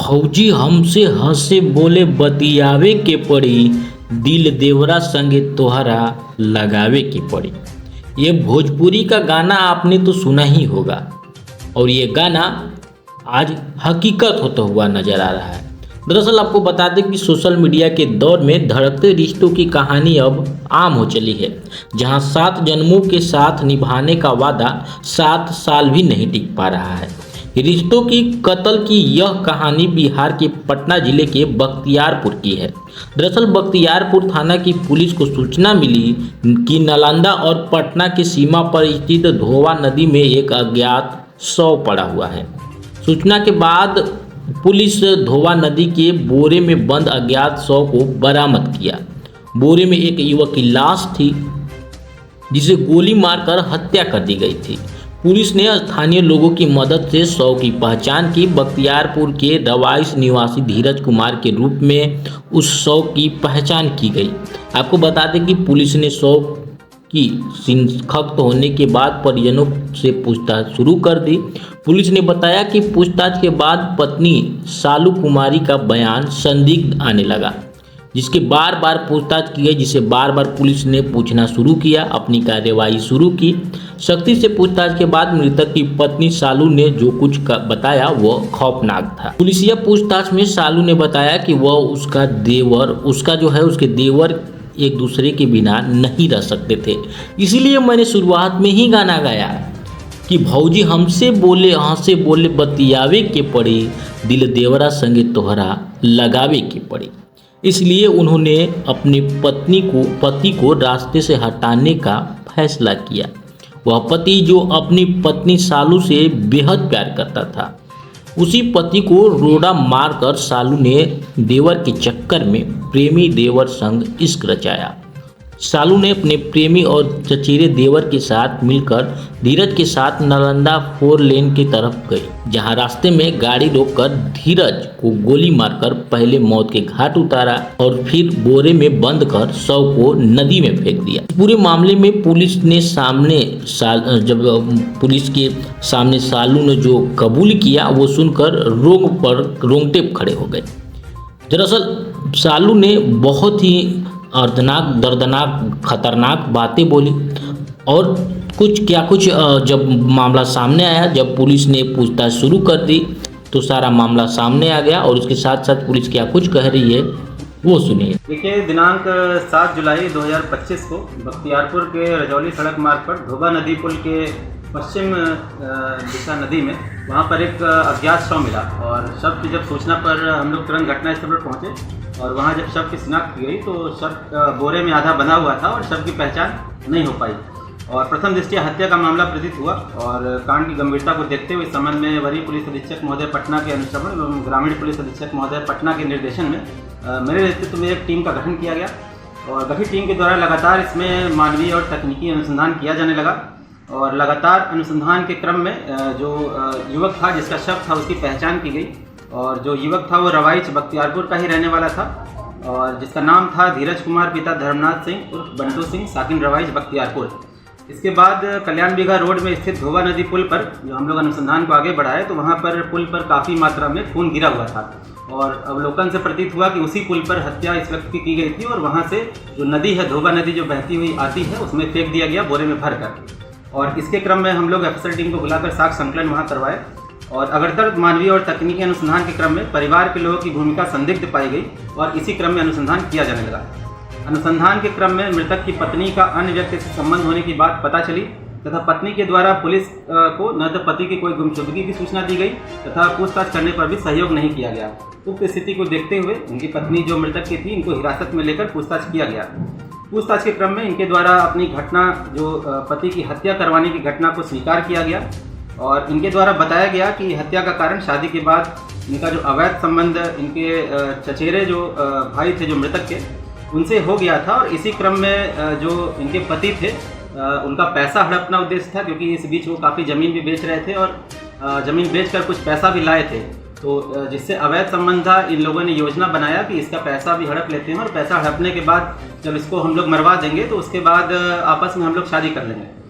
भौजी हमसे हंसे बोले बतियावे के पड़ी, दिल देवरा संगे तोहरा लगावे की पड़ी। ये भोजपुरी का गाना आपने तो सुना ही होगा और ये गाना आज हकीकत होता हुआ नजर आ रहा है। दरअसल आपको बता दें कि सोशल मीडिया के दौर में धड़कते रिश्तों की कहानी अब आम हो चली है, जहां 7 जन्मों के साथ निभाने का वादा 7 साल भी नहीं टिक पा रहा है। रिश्तों की कत्ल की यह कहानी बिहार के पटना जिले के बख्तियारपुर की है। दरअसल बख्तियारपुर थाना की पुलिस को सूचना मिली कि नालंदा और पटना की सीमा पर स्थित धोवा नदी में एक अज्ञात शव पड़ा हुआ है। सूचना के बाद पुलिस धोवा नदी के बोरे में बंद अज्ञात शव को बरामद किया। बोरे में एक युवक की लाश थी जिसे गोली मारकर हत्या कर दी गई थी। पुलिस ने स्थानीय लोगों की मदद से शव की पहचान की। बख्तियारपुर के रवाइश निवासी धीरज कुमार के रूप में उस शव की पहचान की गई। आपको बता दें कि पुलिस ने शव की शिनाख्त होने के बाद परिजनों से पूछताछ शुरू कर दी। पुलिस ने बताया कि पूछताछ के बाद पत्नी सालू कुमारी का बयान संदिग्ध आने लगा, जिसके बार बार पूछताछ की गई, जिसे बार बार पुलिस ने पूछना शुरू किया, अपनी कार्यवाही शुरू की। सख्ती से पूछताछ के बाद मृतक की पत्नी सालू ने जो कुछ बताया वह खौफनाक था। पुलिसिया पूछताछ में सालू ने बताया कि वह उसके देवर एक दूसरे के बिना नहीं रह सकते थे, इसीलिए मैंने शुरुआत में ही गाना गाया कि भौजी हमसे बोले हंसे बोले बतियावे के पड़ी, दिल देवरा संगे तोहरा लगावे के पड़ी। इसलिए उन्होंने अपनी पति को रास्ते से हटाने का फैसला किया। वह पति जो अपनी पत्नी सालू से बेहद प्यार करता था, उसी पति को रोड़ा मारकर सालू ने देवर के चक्कर में प्रेमी देवर संग इश्क रचाया। सालू ने अपने प्रेमी और चचेरे देवर के साथ मिलकर धीरज के साथ नालंदा 4 लेन की तरफ गई, जहां रास्ते में गाड़ी रोककर धीरज को गोली मारकर पहले मौत के घाट उतारा और फिर बोरे में बंद कर शव को नदी में फेंक दिया। पूरे मामले में पुलिस के सामने सालू ने जो कबूल किया वो सुनकर रोंगटे खड़े हो गए। दरअसल सालू ने बहुत ही दर्दनाक खतरनाक बातें बोली और कुछ जब मामला सामने आया, जब पुलिस ने पूछताछ शुरू कर दी तो सारा मामला सामने आ गया और उसके साथ साथ पुलिस क्या कुछ कह रही है वो सुनिए। देखिए, दिनांक 7 जुलाई 2025 को बख्तियारपुर के रजौली सड़क मार्ग पर धोबा नदी पुल के पश्चिम दिशा नदी में वहाँ पर एक अज्ञात शव मिला और शव की जब सूचना पर हम लोग तुरंत घटनास्थल पर पहुँचे और वहाँ जब शव की शिनाख्त की गई तो शव बोरे में आधा बंधा हुआ था और शव की पहचान नहीं हो पाई और प्रथम दृष्टया हत्या का मामला प्रतीत हुआ। और कांड की गंभीरता को देखते हुए इस संबंध में वरीय पुलिस अधीक्षक महोदय पटना के अनुश्रवण एवं ग्रामीण पुलिस अधीक्षक महोदय पटना के निर्देशन में मेरे नेतृत्व में एक टीम का गठन किया गया और गठित टीम के द्वारा लगातार इसमें मानवीय और तकनीकी अनुसंधान किया जाने लगा और लगातार अनुसंधान के क्रम में जो युवक था जिसका शव था उसकी पहचान की गई और जो युवक था वो रवाइच बख्तियारपुर का ही रहने वाला था और जिसका नाम था धीरज कुमार पिता धर्मनाथ सिंह उर्फ बंटू सिंह साकिन रवाइच बख्तियारपुर। इसके बाद कल्याण बिघा रोड में स्थित धोबा नदी पुल पर जो हम लोग अनुसंधान को आगे बढ़ाए तो वहाँ पर पुल पर काफ़ी मात्रा में खून गिरा हुआ था और अवलोकन से प्रतीत हुआ कि उसी पुल पर हत्या इस व्यक्ति की गई थी और वहाँ से जो नदी है धोबा नदी जो बहती हुई आती है उसमें फेंक दिया गया बोरे में भरकर। और इसके क्रम में हम लोग अफसर टीम को बुलाकर साक्ष्य संकलन वहाँ करवाए और अगरतर मानवीय और तकनीकी अनुसंधान के क्रम में परिवार के लोगों की भूमिका संदिग्ध पाई गई और इसी क्रम में अनुसंधान किया जाने लगा। अनुसंधान के क्रम में मृतक की पत्नी का अन्य व्यक्ति से संबंध होने की बात पता चली तथा पत्नी के द्वारा पुलिस को न तो पति की कोई गुमशुदगी की सूचना दी गई तथा पूछताछ करने पर भी सहयोग नहीं किया गया। उक्त स्थिति को देखते हुए उनकी पत्नी जो मृतक की थी इनको हिरासत में लेकर पूछताछ किया गया। पूछताछ के क्रम में इनके द्वारा अपनी घटना जो पति की हत्या करवाने की घटना को स्वीकार किया गया और इनके द्वारा बताया गया कि हत्या का कारण शादी के बाद इनका जो अवैध संबंध इनके चचेरे जो भाई थे जो मृतक के उनसे हो गया था और इसी क्रम में जो इनके पति थे उनका पैसा हड़पना उद्देश्य था क्योंकि इस बीच वो काफ़ी ज़मीन भी बेच रहे थे और ज़मीन बेचकर कुछ पैसा भी लाए थे। तो जिससे अवैध संबंध था इन लोगों ने योजना बनाया कि इसका पैसा भी हड़प लेते हैं और पैसा हड़पने के बाद जब इसको हम लोग मरवा देंगे तो उसके बाद आपस में हम लोग शादी कर लेंगे।